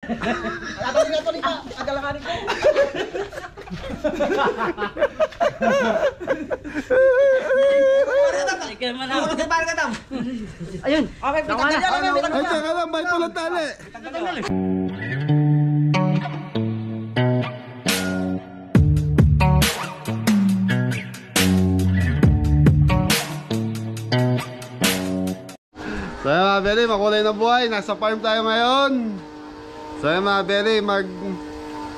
Tuloy ka. Agalakanin ko. Ayun. Okay, pitang na dyan. Ay, teka lang. Balik ko lang tali. So yun mga Beli, makulay na buhay. Nasa farm tayo ngayon. So yun mga Beli,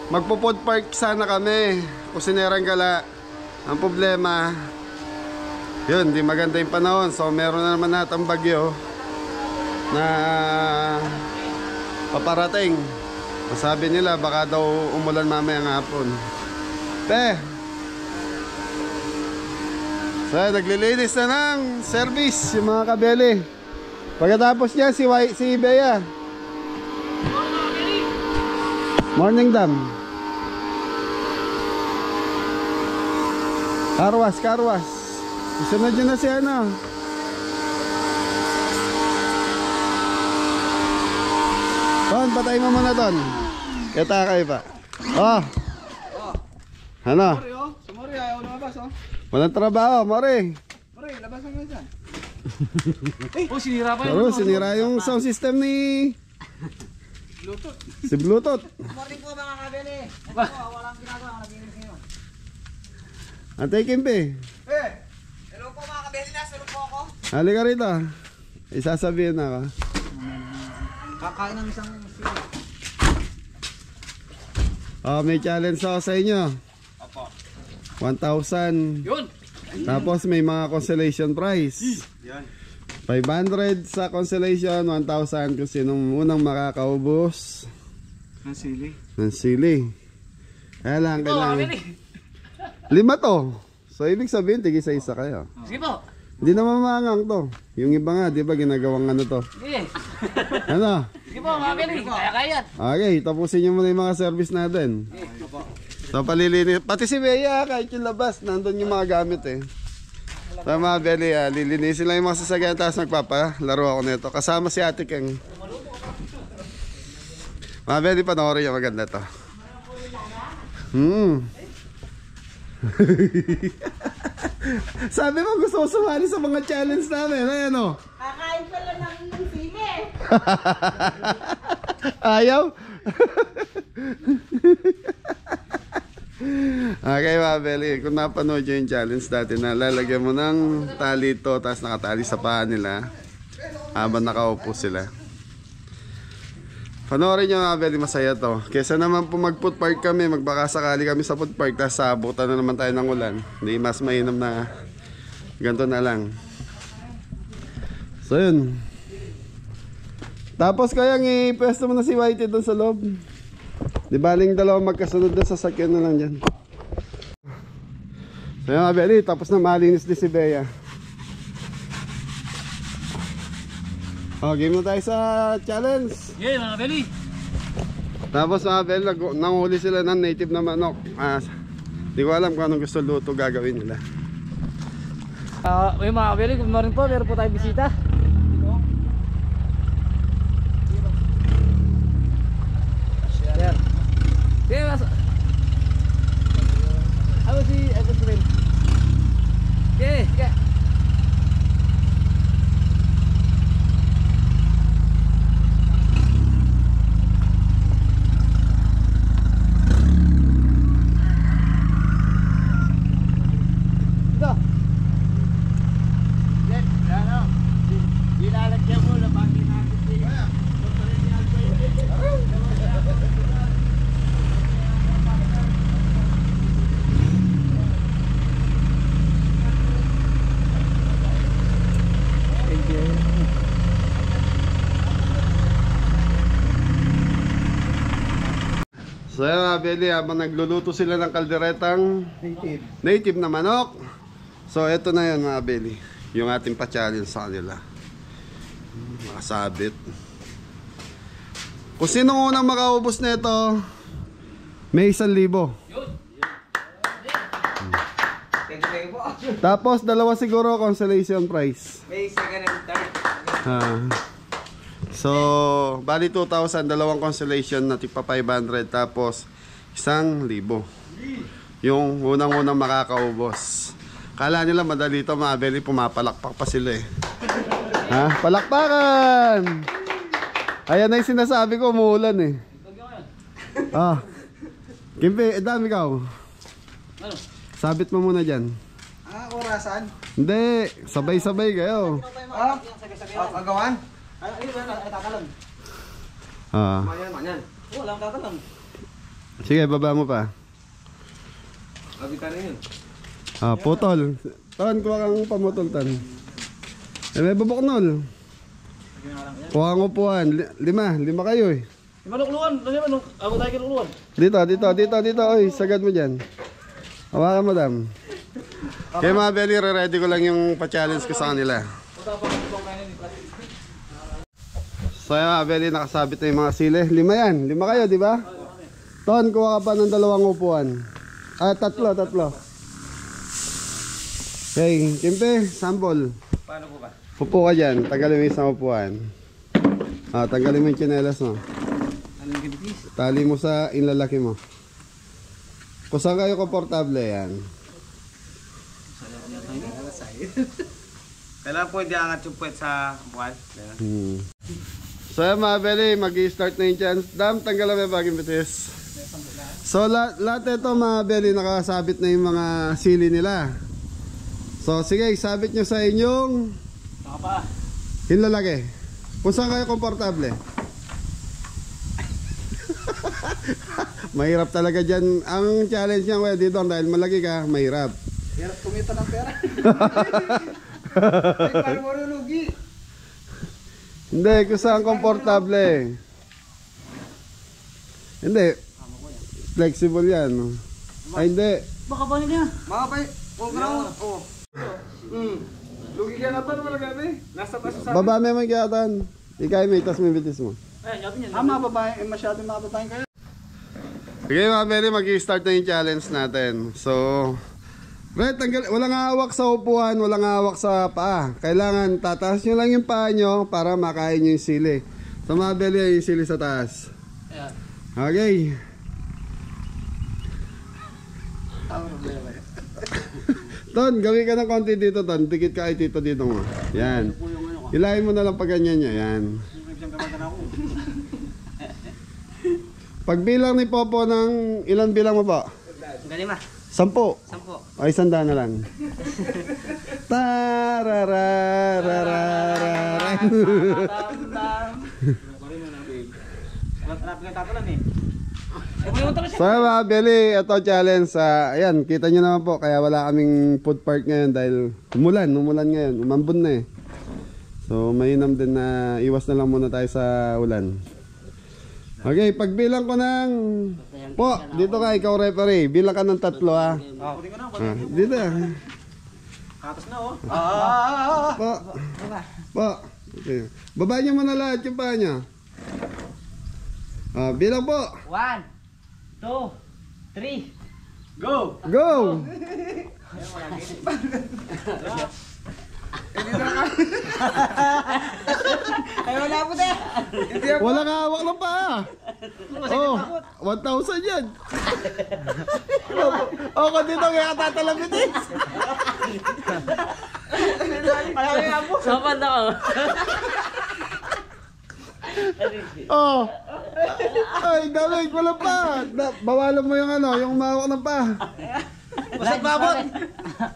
magpo-food park sana kami. Kusinerang gala. Ang problema, yun, di maganda yung panahon. So meron na naman natang bagyo na paparating. Sabi nila baka daw umulan mamayang hapon. So naglilinis na ng service yung mga kabeli. Pagkatapos niya si Bea. Morning dam. Karwas. Isunod nyo na si ano. Ton, patayin mo muna ton. Kita kayo pa. Oh. Ano? Sumori, ayaw lumabas oh. Walang trabaho, Mori. Mori, labas mo dyan. Oh, sinira pa yun. Sinira yung sound system ni Bluetooth. Si Bluetooth. Morning po mga kabeli. Ito po, walang ginagawa. Naginis ngayon. Antay Kimpe. Hello po mga kabeli. Nasa po ako. Halika rito. Isasabihin na ka. Kakain ng isang sila. Oh, may challenge ako sa inyo. Opo. 1,000. Yun. Tapos may mga consolation prize. Yan. 500 sa consolation, 1,000 kung sinong unang makakaubos Ng sili. ng sili. Kaya lang, kailangan 5 to. So ibig sabihin, tig-isa-isa kayo. Sige po. Hindi naman maangang to. Yung iba nga, di ba ginagawang ano to? Sige. Ano? Sige po, mga Beli. Kaya. Okay, tapusin nyo muna yung mga service natin. So palilinis. Pati si Bea, kahit yung labas, nandun yung mga gamit eh. So mga Beli, lilinisin lang yung mga sasagyan. Tapos magpapalaro ako nito. Kasama si Ate Keng. Mga Beli, panoorin yung maganda to. Sabi mo gusto ko sumali sa mga challenge namin. Ayan o. Kakain pala ng sili. Ayaw? Okay mga Beli, kung napanood nyo yung challenge dati na lalagyan mo ng tali ito, tapos nakatali sa paa nila habang nakaupo sila. Panoorin nyo mga Beli, masaya to. Kesa naman po mag-food park kami, magbaka sakali kami sa food park, tapos sabutan na naman tayo ng ulan. Hindi, mas mainam na ganito na lang. So yun. Tapos kayang i-pwesto mo na si Whitey doon sa loob. Di baling dalawang magkasunod na sasakyan na lang dyan. So yun mga Beli, tapos na malinis din si Bea. Game na tayo sa challenge. Yeah, mga Beli. Tapos mga Beli, nanghuli sila ng native na manok. Di ko alam kung anong gusto luto gagawin nila. Mga Beli, good morning po. Meron po tayong bisita. Yan. Sige, mas... Ako si Rin. Okay. So yun mga Beli, habang nagluluto sila ng kalderetang native na manok. So eto na yun mga Beli, yung ating pa-challenge sa kanila. Makasabit. Kung sino unang makaubos na ito, may 1,000. Tapos dalawa siguro consolation prize. May second and third. So, bali 2,000, dalawang constellation na tipa 500, tapos 1,000. Yung unang-unang makakaubos. Kala nila madali ito mga Belly, pumapalakpak pa sila eh. Ha? Palakpakan! Ayan na yung sinasabi ko, umuulan eh. Ah. Kimpe, dami ikaw. Sabit mo muna dyan. Orasan? Hindi, sabay-sabay kayo. Agawan? Ay, tatalon. Ah. Manyan. Walang tatalon. Sige, baba mo pa. Abitan yun. Ah, putol. Tan, kuha kang pamutol, tan. Eh, may baboknol. Kuha ang upuan. Lima kayo eh. Malukluan, ako tayo kinukluan. Dito. Oy, sagad mo dyan. Hawakan mo, dam. Kaya mga Belly, ready ko lang yung pa-challenge ko sa kanila. So yung mga Belly, nakasabit na yung mga sili. 5 yan. 5 kayo, di ba? Ton, kuha ka pa ng 2 upuan. Ah, 3. Okay, Kimpe, sample. Paano po ba? Upo ka dyan. Tanggalin mo yung isang upuan. Ah, tanggalin mo yung tsinelas mo. Anong gibis? Tali mo sa inlalaki mo. Kung saan kayo komportable, yan. Kailangan po hindi angat yung puwet sa buwan. So yan mga Belly, mag-i-start na yung chance. Dam, tanggalan mo yung baging bitis. So lahat ito mga Belly, nakasabit na yung mga sili nila. So sige, sabit nyo sa inyong hinlalaki. Kung saan kayo komportable. Mahirap talaga dyan. Ang challenge niya, well, dito dahil malaki ka, mahirap. Hirap kumita ng pera. Ay, paano mo lugi? Hindi, kung saan komportable. Hindi. Flexible yan. Ay, hindi. Baka pa niya. Mga pa, huwag na ako. Lugi ka na pa naman gabi. Nasa paso sa... Baba may magyatan. Ikay may, tas may bitis mo. Ayan, yabi niya. Mga babae, masyadong mga babae kayo. Okay mga Belly, mag-i-start na yung challenge natin. So, right, walang hawak sa upuan, walang hawak sa paa. Kailangan tataas nyo lang yung paa nyo para makain nyo yung sili. So mga Belly, yung sili sa taas. Ayan. Okay. Ton, gawin ka ng konti dito, Ton. Dikit ka ay dito mo. Yan. Hilahin mo na lang pag ganyan nyo. Yan. Pagbilang ni Popo ng ilan bilang mo po? 10. Ay, 100 na lang. Tararararara. So mga Belly, ito challenge. Ayan, kita nyo naman po. Kaya wala kaming food park ngayon dahil umulan ngayon. Umambon na eh. So mainam din na iwas na lang muna tayo sa ulan. Okay, pagbilang ko ng... Po, dito ka, ikaw referee. Bilang ka ng 3 ha. Dito. Katos na oh. Po. Okay. Baba niyo muna lahat yung paa niya. Bilang po. 1, 2, 3. Go! Go! Ay, wala po na. Walang hawak ng paa. Oh, 1,000 yan. Kung dito kaya tatalabitin. Sopan na ako. Oh. Ay, damay, wala pa. Bawalan mo yung yung mahawak ng paa. Wasat babot.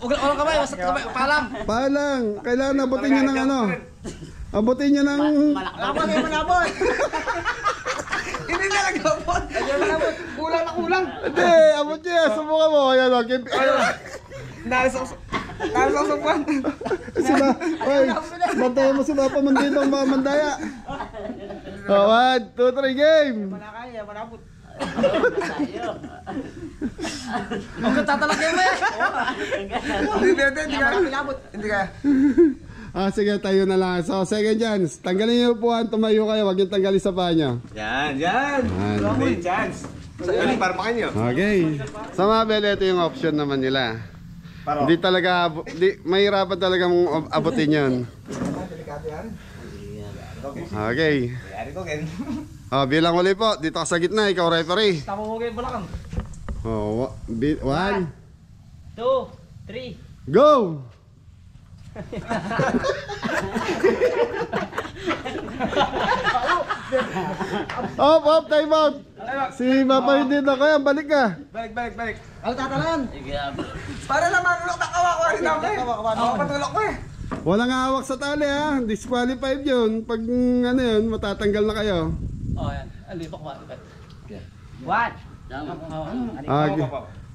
Ulang kamay, wasat kamay. Palang. Palang, kailangan abutin nyo ng abutin nyo ng... Labot ay malabot. Hindi na nag-abot. Kulang na kulang. Hindi, abot nyo yan. Subukan mo. Ayan o. Nasasukwan. Oy, bantayan mo si Papa Mandito ang mga mandaya. 1, 2, 3, game. Wala kaya, malabot. Huwag tatalagay mo yan. Hindi kaya malabot. Hindi kaya. Sige, tayo na lang. So, second chance. Tanggalin niyo po ang tumayo kayo. Huwag yung tanggalin sa paa nyo. Yan. May chance. Galing para pa kanyo. Okay. Sa mga Belly, ito yung option naman nila. Hindi talaga, mahirapan talaga mong abutin yun. Okay. Yari ko, Ken. Bilang uli po. Dito ka sa gitna. Ikaw referee. Tama mo kayo balakang. Oh, 1, 2, 3. go! Op, time out! Si Papa hindi na kaya, balik ka. Balik. Ano tatalan? Para naman, ulok na kawa ko rin ako eh. Ako patulok ko eh. Walang hawak sa tali ha, disqualified yun. Pag ano yun, matatanggal na kayo. Oh, yan. Alipok mo. 1.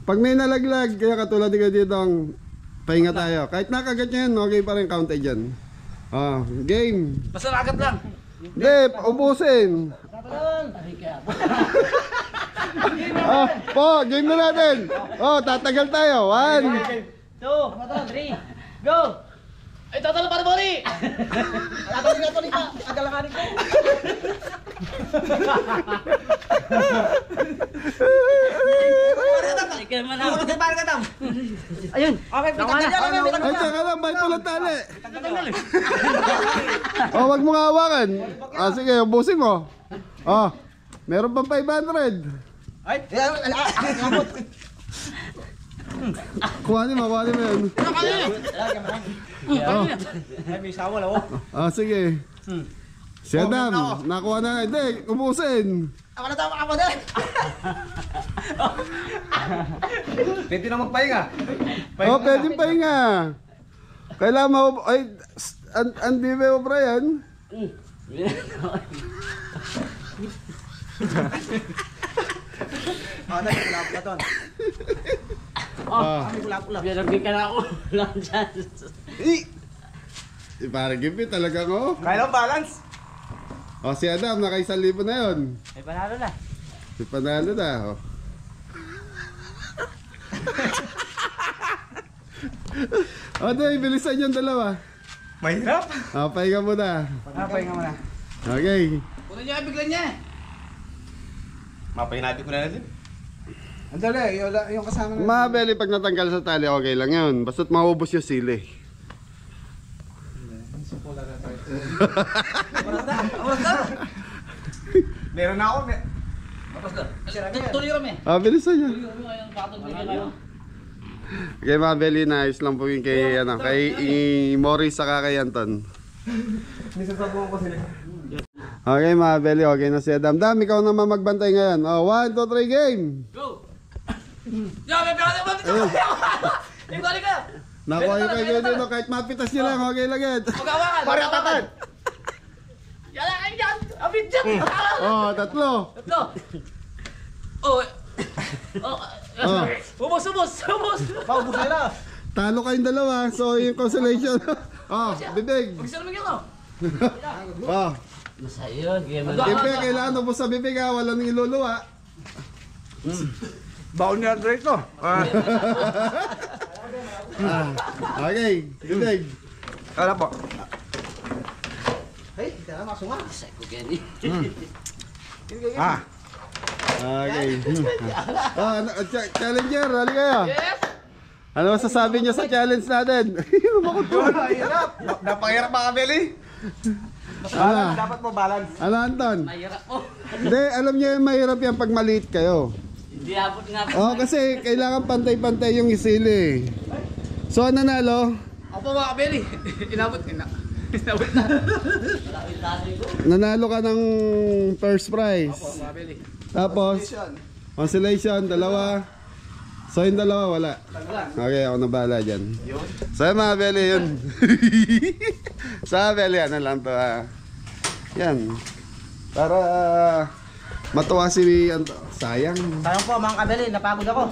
Pag may nalaglag, kaya katulad ko dito ang pahinga tayo. Kahit nakagat nyo yan, okay pa rin counted dyan. Game. Basta nagat lang. Hindi, ubusin. Game na natin. Tatagal tayo. 1. 2, 3. Go! Ay, tatalo para bori! Tatalig ka. Agalanganin ko. Ayun. Okay, pitang na. Ay, tsaka lang, balik mo lang tali. Wag mo nga hawakan. Sige, ubusin mo. Meron pang 500. Ay, Kuhanin mo yun. may sawa lang. Sige. Si Adam, nakuha na. Hindi, ubusin. Ako na tama ako din. Pwede na magpahinga. Pwede pa nga. Kailangan mo, Andy mo, Brian. Nagkulap na to. Kami kulap-kulap. Pinagin ka na ako. Lang dyan. Parang gipi talaga ko. Kaya lang balance. Si Adam, naka 1,000 na yun. Ay, panalo na. Si panalo na. Bilisan yung dalawa. Mahirap. Pahinga mo na. Pahinga mo na. Okay. Puno niya, biglan niya. Mapahinabi ko na natin. Andali, yung kasama na. Mabeli pag natanggal sa tali, okay lang yun. Basta't maubos yung sili. Meron na ako. Tuloy kami. Bilisan niya. Tuloy kami ngayon. Pakatuloy kayo. Okay, Mabeli, nice lang po yung kay Morris saka kay Anton. Nisasabuhan ko sila. Okay, Mabeli, okay na si Adam. Ikaw naman magbantay ngayon. 1, 2, 3, game! Go! May pera mo! Yung galing ka! Nakuha yung kay dito, kahit mapitas nyo lang, okay lang yan. Magawakan! Pare atatan! Yan! Yan! Abit dyan! Tatlo. Tatlo! Ubos! Paubos nila. Talo kayong dalawa, so yung consolation. Bibig. Magsalamig ako! Masaya yun. Siyempre, kailangan ubos sa bibig ha, walang iluluwa. Baon niya Andre ito. Okay, bibig. Kala po. Ay, kaya masunga. Psycho Kenny. Okay. Challenger, hali kayo. Yes! Ano masasabi niyo sa challenge natin? Mahirap. Napakahirap mga Beli. Ano? Dapat mo balance. Ano, Anton? Mahirap po. Hindi, alam niyo yung mahirap yan pag maliit kayo. Hindi abot nga. Kasi kailangan pantay-pantay yung isili. So, nanalo? Ako po mga Beli. Inabot na. Nanalo ka ng first prize. Ako mga Beli. Tapos, consolation, dalawa. So, yung dalawa, wala. Okay, ako na bahala dyan. So, yung mga Beli, yun. Sa Beli, ano lang to, yan. Para matuwa si sayang. Sayang po mga kabeli, napagod ako.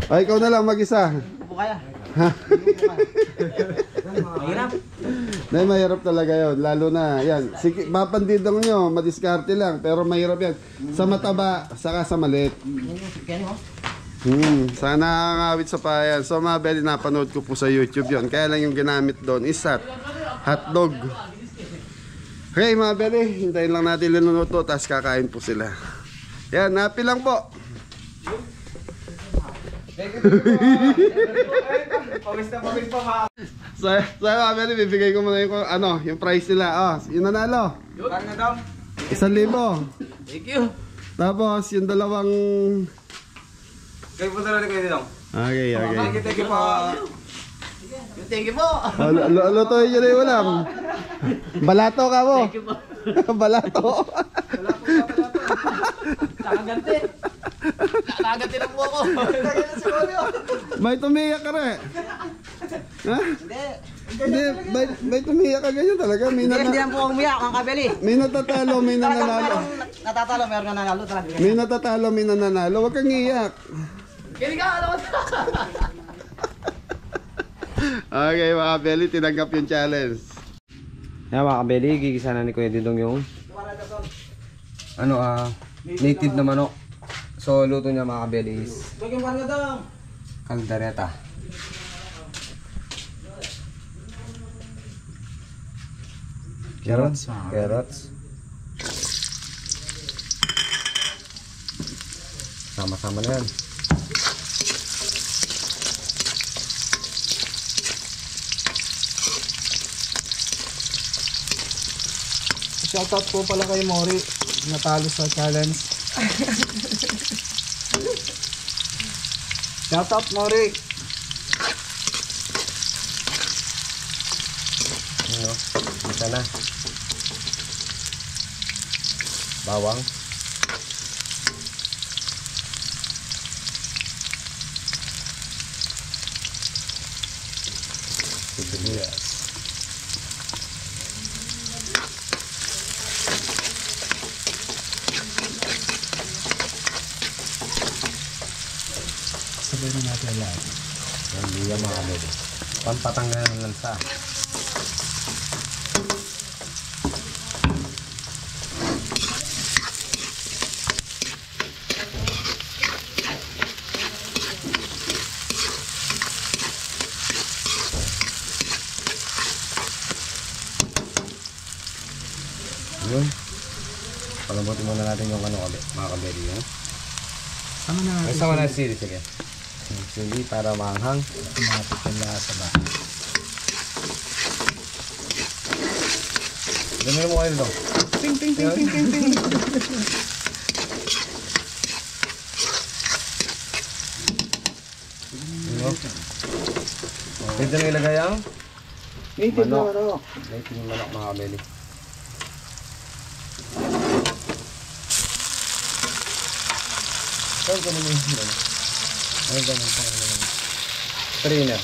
Ay, ikaw na lang mag-isa. Hindi po kaya. Mahirap. Dahil mahirap talaga yun. Lalo na, yan. Sige, mapandidang nyo, madiskarte lang. Pero mahirap yan. Sa mataba, saka sa maliit. Kaya mo? Sana nakakawit sa payan. So mga Beli, napanood ko po sa YouTube yon. Kaya lang yung ginamit doon is hotdog. Okay mga Beli, hintayin lang natin linuluto. Tapos kakain po sila. Yan, happy lang po. Pawis na mga So mga Beli, bibigay ko muna yung prize nila. Oh, yung nanalo. Parang na daw. 1,000. Thank you. Tapos yung dalawang... Kayo po talaga kayo dito. Okay. Thank you po. Thank you po. Lutuin nyo na yung ulam. Balato ka mo. Thank you po. Balato. Nakaganti. Nakaganti na po ako. May tumiyak ka rin. Ha? Hindi, may tumiyak ka ganyan talaga. Hindi lang po umiyak ang kabeli. May natatalo, may nananalo. Natatalo, meron nga nanalo talaga. May natatalo, may nananalo. Huwag kang iyak. Kini ka, ano ka? Okay mga Beli, tinanggap yung challenge. Yan mga kabeli, gigisa na ni Kuya Didong yung native na manok. So luto niya mga kabeli is kaldereta. Carrots. Sama-sama na yan. Shoutout po pala kay Mori. Natalo sa challenge. Shoutout Mori. Ano? Isa na. Bawang. Sibuyas. Sabay na natin lahat. Hindi yan mga kabeli. Pampatanggal ng lansa. Yun. Palamutin muna natin yung mga kabeli yun. Sama na natin. Sama na sili, sige. Sili para maanghang. Tumatik yung lasa ba? Ganyan mo kayo dito. Ting. Dito na ilagay ang Native na manok. manok. Native yung manok mga kabeli. Saan ko naman yung manok? Ay, ganun pa naman. Trainer.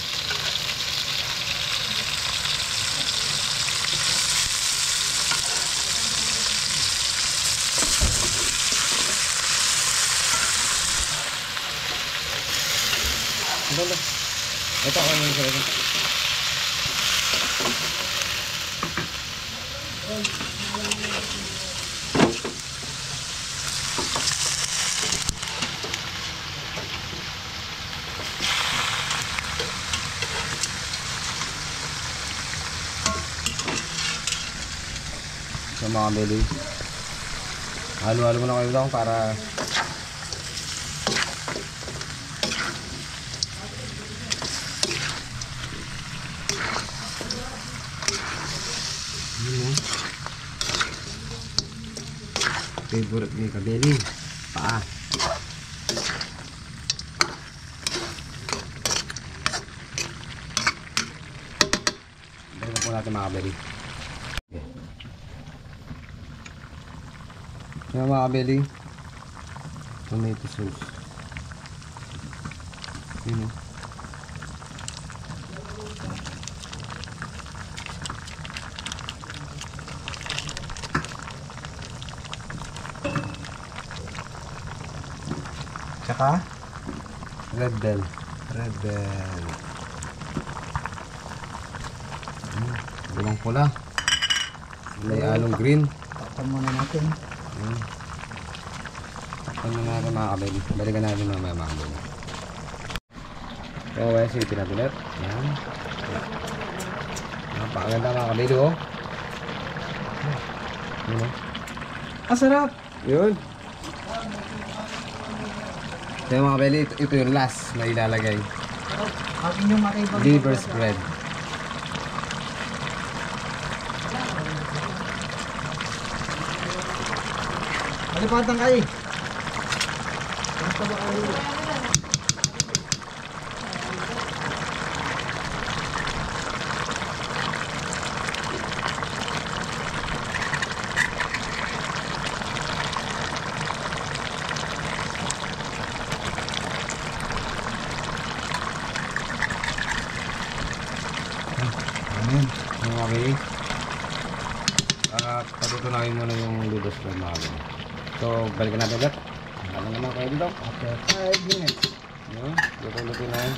Ito ako naman sa ito. So mga beli, halo-halo muna kayo lang para favorite ni kabeli, paa. Dali na po natin mga kabeli. Yan mga kabeli, tomato sauce. Yun o. Tsaka? Red bell. Red bell. Dalawang pula. May along green. Takpan muna natin. Takpan na natin mga kabeli. Balikan natin mamaya mga kabeli. So, wala siya natin ulit. Yan. Napakaganda mga kabeli oh. Yun oh. Sarap! Yun. So mga kabeli, ito yung last na ilalagay. Akin yung makibang. Liver spread. Malipatan kayo. Okay. Patutunayin muna yung ludos na mga kami. So, balikan natin ulit. Ano naman kayo dito? After 5 minutes. Luto-luto na yan.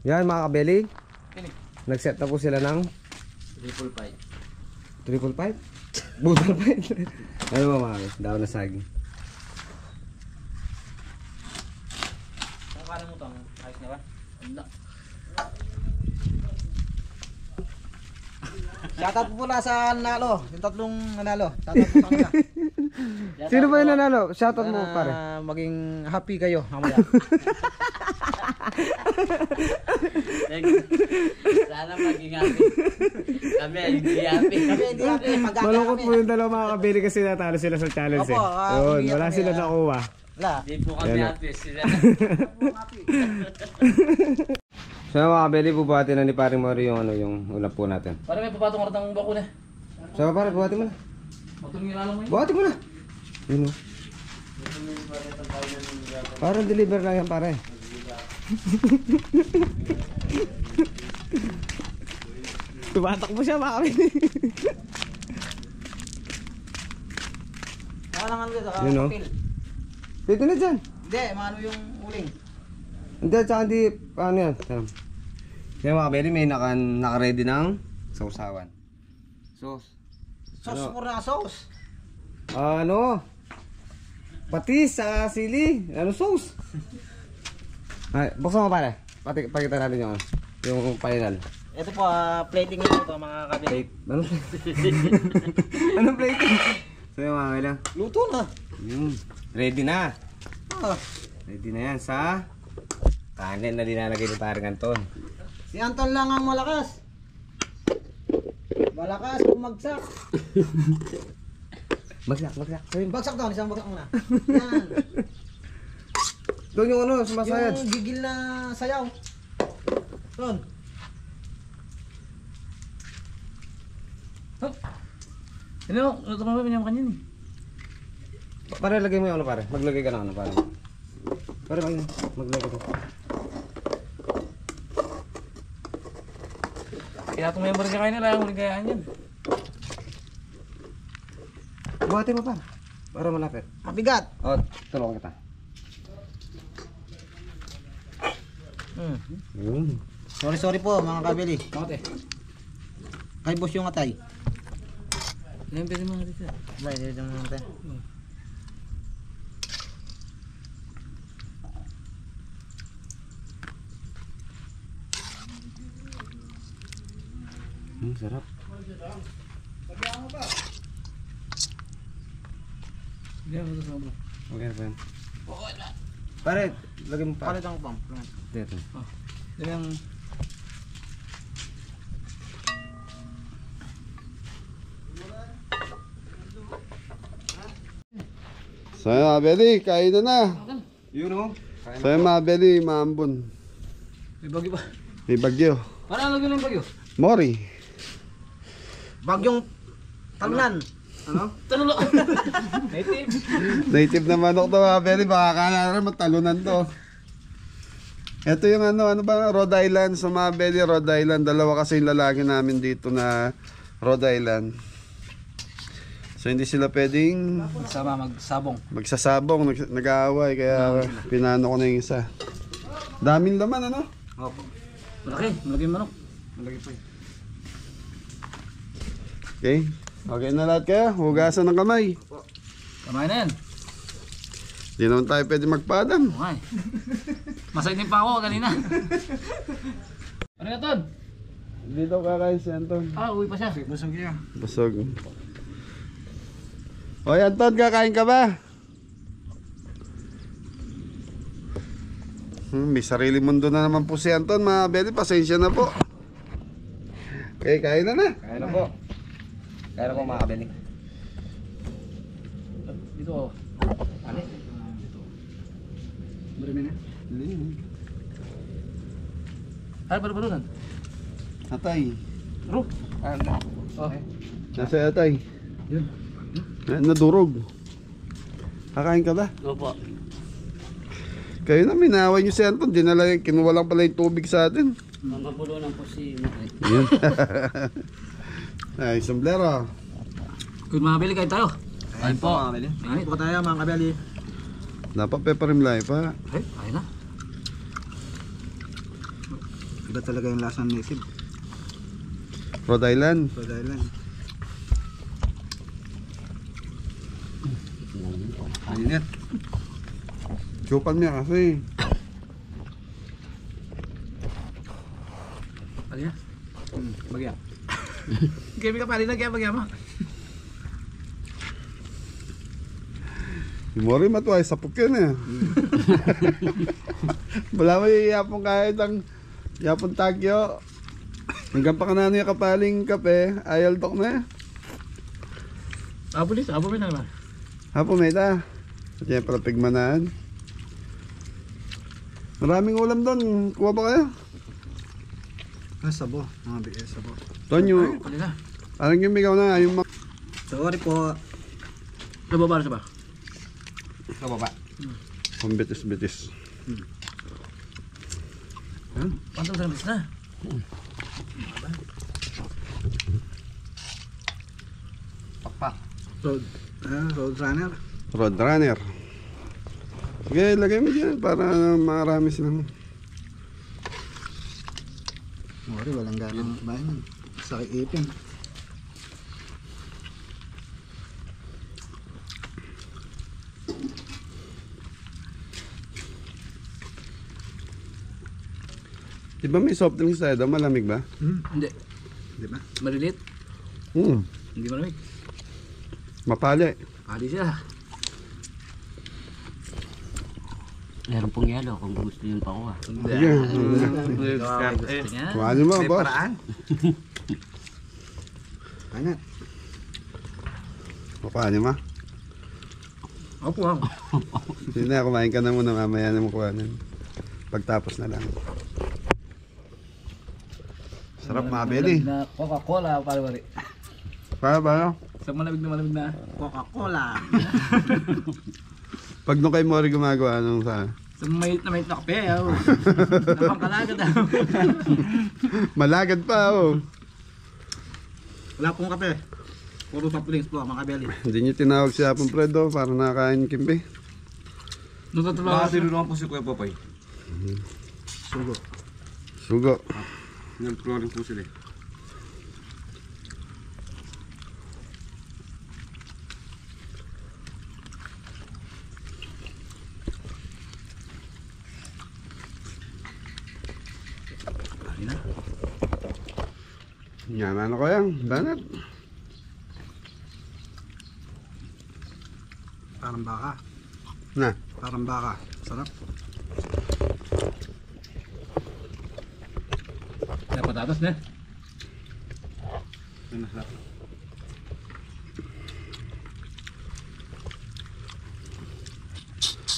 Yan mga kabeli. Nag-set na po sila ng 355. 355? Budol pa yun. Ano ba mga kabeli? Daw na saging. Paano mo ito? Ayos na ba? Wala. Shoutout po pala sa nanalo. Yung tatlong nanalo. Shoutout po sa kanila. Sino ba yung nanalo? Shoutout mo pare. Maging happy kayo mamaya. Sana maging happy. Kami hindi happy. Kami hindi happy. Pag-aka Malungkot kami. po yung dalawa mga kabili kasi natalo sila sa challenge Opo, Yun, umiyak wala kami, sila nakuha. Wala. Hindi po kami Yan. happy. Sila. So mga kabili, bubuhatin na ni Paring Mori yung yung ulap po natin. Parang may papatong oras ng bakuna. So pare, buhatin mo na. Matulungin lang mo yun. Buhatin mo na. Yun o. Parang deliver lang yan pare. Tumatak mo siya mga kabili. Nakalangan ko sa Yun, no? kapil. Dito na dyan. Hindi, maano yung uling. Hindi, tsaka hindi, ano yan. Kaya mga kabili, may naka-ready ng sausawan. Sauce. Sauce po na sauce. Ano? Patis sa sili. Ano sauce? Ay, buksan mo pare. Pakita natin yung final. Ito po, plating nito ito mga kabili. Ano? Anong plating? So yung mga kailang. Luto na. Ready na. Ah, Ready na yan sa kanin na dinalagay ni Paring Anton. si Anton lang ang malakas. Malakas, bumagsak. Bagsak. Bagsak doon, isang bagsak muna. Yan. Doon yung sumasayad. Yung gigil na sayaw. Doon. Ano? Ano ito mga piniyam kanyan eh? Pare, lagay mo yung pare. Maglagay ka na pare. Pare, maglagay ka. Kaya itong member niya kayo nila, huling kayaan yan. Buhatin mo pare. Para malapit. Mabigat. O, tulungan kita. Sorry po mga kabili. Bakit eh? Kay boss yung atay. Ngayon pwede mga dito. Bay, dito mo natin. Sarap. Hindi ako ito sa bro. Okay na pa yan. Pare, lagay mo pa. Palit ang pump. Dito. Yan yung... So yun mga beli, kain na. Yun o. So yun mga beli, maambon. May bagyo pa. May bagyo. Parang lagyan ng bagyo. Mori. Bagyong talunan. Ano? Tanulo. Native. Native na manok to mga beli, baka kala rin matalunan to. Ito yung ano ba, Rhode Island. So mga beli, Rhode Island. Dalawa kasi yung lalaki namin dito na Rhode Island. So hindi sila pwedeng Sama magsabong. magsasabong, nag-aaway, kaya pinano ko na yung isa. Daming laman ano? Opo. Malaki. Malaki yung manok. Malagay pa yun. Okay? Okay na lahat kaya? Hugasan ng kamay. Kamay na yan. Hindi naman tayo pwede magpadam. Okay. Masakit din pa ako kanina. Ano nga Ton? Dito kakain si Anton. Ah, uwi pa siya. Busog siya. Busog. Hoy Anton, kakain ka ba? May sarili mundo na naman po si Anton, mga beli, pasensya na po. Okay, kain na na. Kaya na po. Kaya ko mga kabeli. Dito. Ano? Marami na. Ano ba barunan? Atay. Bro. Oh. Nasa atay. Yun. Nadurog. Kakain ka ba? Opo. Kayo na, minaway nyo si Anton. Kinuha lang pala yung tubig sa atin. Mamabulunan po si Maki. Yun. Ay, sombrero. Kung makabili kayo tayo. Ayun po mga kabeli. Ayun po tayo mga kabeli. Dapat peparimlay pa. Ay, ayun na. Iba talaga yung lasa ng native. Rhode Island. So dahil lang. Ayun. Chupan niya kasi. Ano yan? Bagya. Kaya ka pali na kaya bagya mo. Mori matuay sa pukin eh. Wala may yapong kahit ang yapong tagyo. Hanggang pa kanano yung kapaling kape, ayal tok na. Abo mo na naman. Hapo meta. At yan pala pigmanaan. Maraming ulam doon. Kuha ba kayo? Sabo. Mga bigay sabo. Tonyo, Pali na. parang yung bigaw na. Yung Sorry po. Sa baba na sa ba? Sa baba. pambitis-bitis. Pantong sa nabis na. Pakpak. Road. Road runner. Roadrunner. Sige, lagay mo dyan para marami silang. Sorry, walang ganang bayan. Sakit ipin. Di ba may soft drinks tayo daw? Malamig ba? Hindi. Di ba? Malilit. Hindi malamig. Mapali. Pali siya. Meron pong yelo kung gusto nyo pa ako ah. Sige. Kuha niyo mo, boss. Ano? Kuha niyo mo. Opo ako. Sige na, kumain ka na muna. Mamaya na mo kuhanin. Pagtapos na lang. Sarap mga beli. Na Coca-Cola pare-pare. Paano? Sa malamig na. Coca-Cola. Pag nung kay Mori gumagawa, anong sa... Sa mait na kape. Oh. Napangkalaga daw. Malagad pa, oh. Wala pong kape. Puro soft drinks po mga kabeli. Hindi niyo tinawag si Apong Fredo para nakakain kimpi. Natutulog ako. Tinulungan po si Kuya Popoy. Sugo. Sugo. Nag-flooring po sila. Yan, ano ko yan? Banat. Parang baka. Na. Parang baka. Sarap. Kaya patatas na.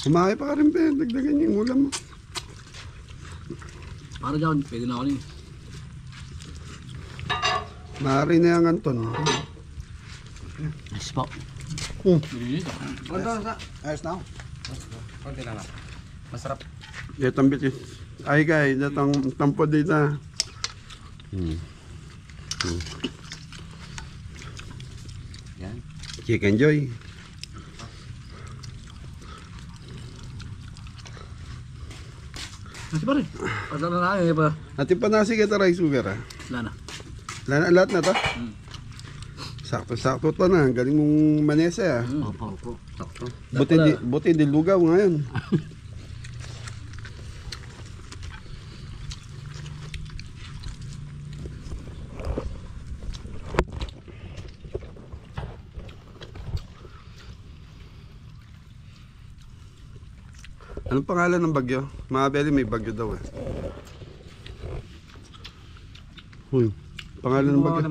Kumain pa ka rin, pe. Dagdagan yung ulam mo. Para dyan, pwede na ako niya. Maaari na yung Anton. Yes po. Malilit ako. Ayos na ako. Konti lang. Masarap. Itong bitis. Ay, kay. Datang tampo dito. Yan. Chicken Joy. Kasi pare. Pagka na lang eh pa. At yung panasi kita rice sugar, ah. Wala na. Lahat na to? Sakto-sakto to na. Galing mong manese, ah. Opo, opo. Sakto. Buti di lugaw ngayon. Anong pangalan ng bagyo? Mga Beli, may bagyo daw eh. Uy, Pangalan ng baga?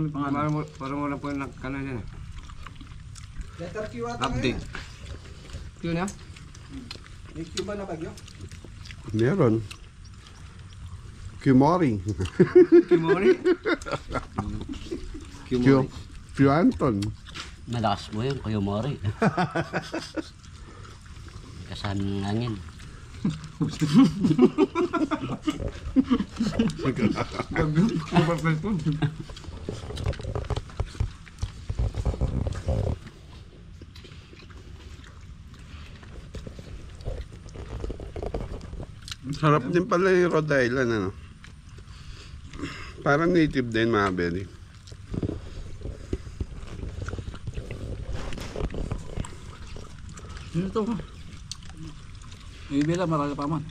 Para mo lang po yung kanan yan. Letter Q ata Update. ngayon. Yun na? May Q ba na bagyo? Meron. Kimori. Kimori? Q Anton. Malakas mo yun, Kuya Mori. Kasan ng angin. Sarap din pala yung Rhode Island, ano? Parang native din, mga belly. Ano to? May bela, marami pa man.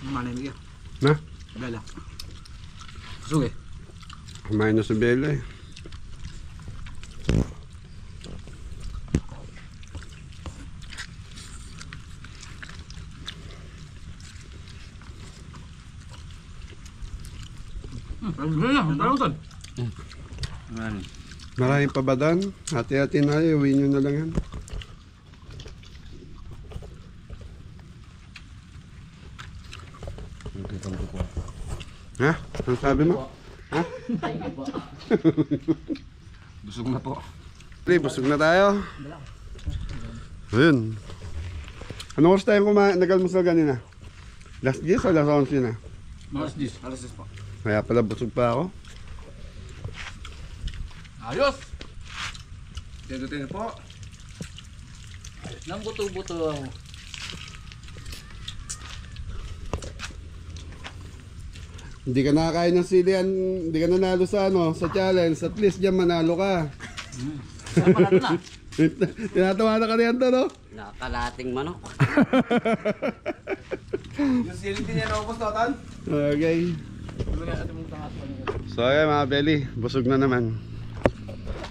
Manay niya. Na? Bela. Suge. Kumain na sa Bella eh. Parang ton. Maraming pa ba doon? Hati-hati na kayo, uwi nyo na lang yan. Ha? Ano sabi mo? Ha? Busog na po. Busog na tayo. Ayun. Anong oras tayo nag-almusal kanina? Last 10 o last 11 na? Alas 10. Alas 10 po. Kaya pala busog pa ako. Ayos! Tento po. Nang buto-buto. Hindi ka nakakain ng silian, hindi ka nanalo sa sa challenge. At least diyan manalo ka. Saan pala na? Tinatawa na ka niyan to, no? Nakakalating manok. Yung siling din yan naubos na, Tan? Okay. So ayan mga belly, busog na naman.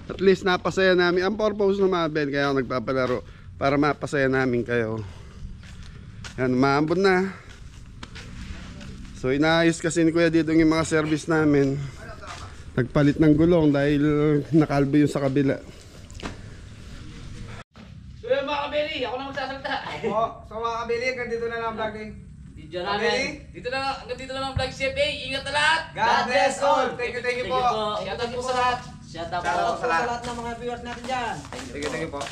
At least napasaya namin. Ang purpose ng mga belly, kaya ako nagpapalaro. Para mapasaya namin kayo. Yan, maambon na. So inaayos kasi ni Kuya dito yung mga service namin. Nagpalit ng gulong dahil nakalbo yung sa kabila. So yun mga kabeli, ako na magsasalita. So mga kabili, ganito na lang vlog eh. Video namin. Hanggang dito na lang vlog CFA. Ingat na lahat. God bless all! Thank you po! Shout out po sa lahat. Shout out Shout out po sa lahat ng mga viewers natin dyan. Thank you po!